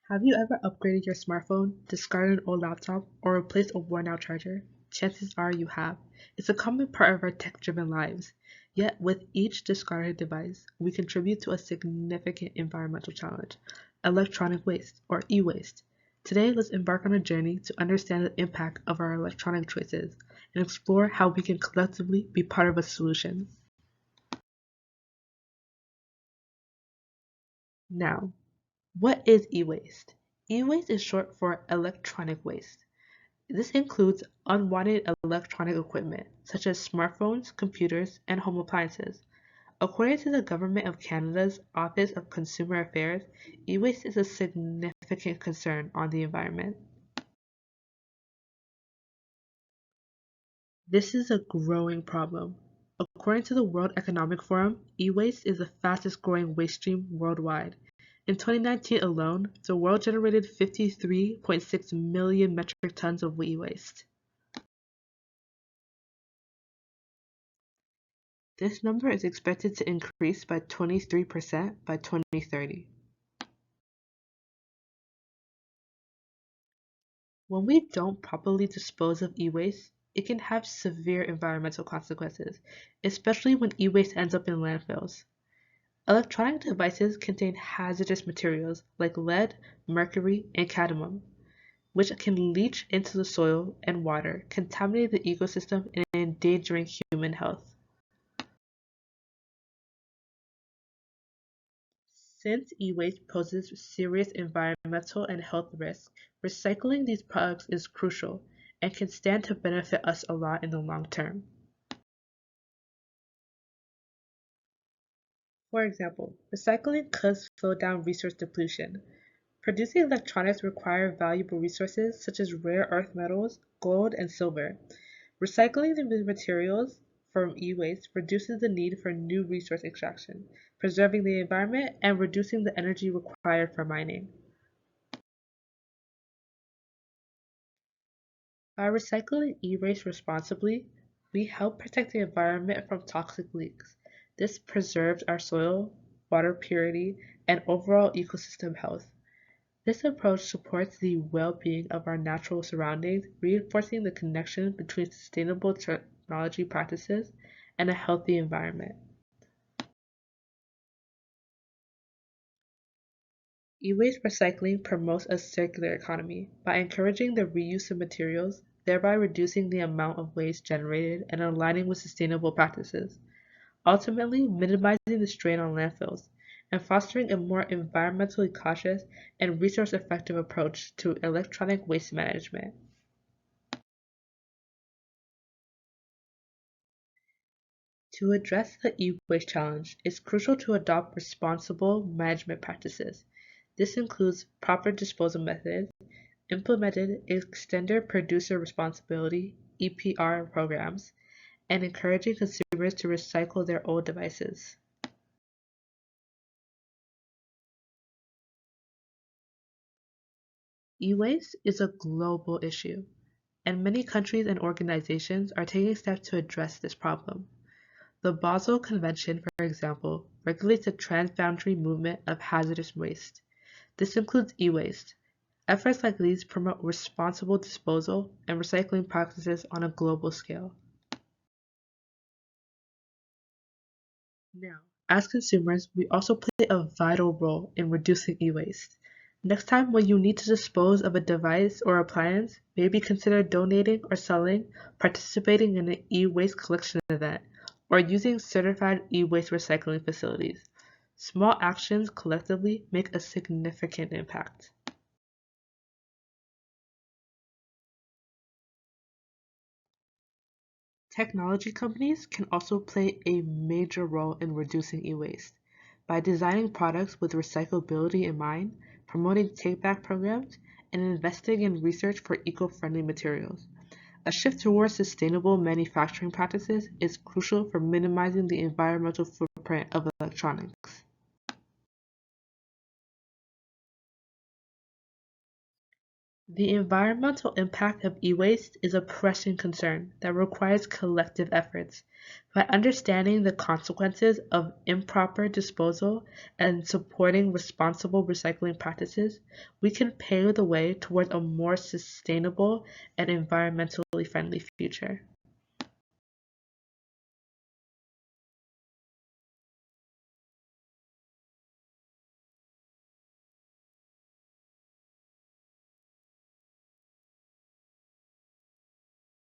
Have you ever upgraded your smartphone, discarded an old laptop, or replaced a worn out charger? Chances are you have. It's a common part of our tech driven lives. Yet, with each discarded device, we contribute to a significant environmental challenge: electronic waste, or e waste. Today, let's embark on a journey to understand the impact of our electronic choices and explore how we can collectively be part of a solution. Now, what is e waste? E waste is short for electronic waste. This includes unwanted electronic equipment, such as smartphones, computers, and home appliances. According to the Government of Canada's Office of Consumer Affairs, e-waste is a significant concern on the environment. This is a growing problem. According to the World Economic Forum, e-waste is the fastest growing waste stream worldwide. In 2019 alone, the world generated 53.6 million metric tons of e-waste. This number is expected to increase by 23% by 2030. When we don't properly dispose of e-waste, it can have severe environmental consequences, especially when e-waste ends up in landfills. Electronic devices contain hazardous materials like lead, mercury, and cadmium, which can leach into the soil and water, contaminating the ecosystem and endangering human health. Since e-waste poses serious environmental and health risks, recycling these products is crucial and can stand to benefit us a lot in the long term. For example, recycling could slow down resource depletion. Producing electronics require valuable resources such as rare earth metals, gold, and silver. Recycling the materials from e-waste reduces the need for new resource extraction, preserving the environment and reducing the energy required for mining. By recycling e-waste responsibly, we help protect the environment from toxic leaks. This preserves our soil, water purity, and overall ecosystem health. This approach supports the well-being of our natural surroundings, reinforcing the connection between sustainable technology practices and a healthy environment. E-waste recycling promotes a circular economy by encouraging the reuse of materials, thereby reducing the amount of waste generated and aligning with sustainable practices, ultimately minimizing the strain on landfills and fostering a more environmentally cautious and resource-effective approach to electronic waste management. To address the e-waste challenge, it's crucial to adopt responsible management practices. This includes proper disposal methods, implemented extended producer responsibility (EPR) programs, and encouraging consumers to recycle their old devices. E-waste is a global issue, and many countries and organizations are taking steps to address this problem. The Basel Convention, for example, regulates the transboundary movement of hazardous waste. This includes e-waste. Efforts like these promote responsible disposal and recycling practices on a global scale. Now, as consumers, we also play a vital role in reducing e-waste. Next time when you need to dispose of a device or appliance, maybe consider donating or selling, participating in an e-waste collection event, or using certified e-waste recycling facilities. Small actions collectively make a significant impact. Technology companies can also play a major role in reducing e-waste by designing products with recyclability in mind, promoting take-back programs, and investing in research for eco-friendly materials. A shift towards sustainable manufacturing practices is crucial for minimizing the environmental footprint of electronics. The environmental impact of e-waste is a pressing concern that requires collective efforts. By understanding the consequences of improper disposal and supporting responsible recycling practices, we can pave the way towards a more sustainable and environmentally friendly future.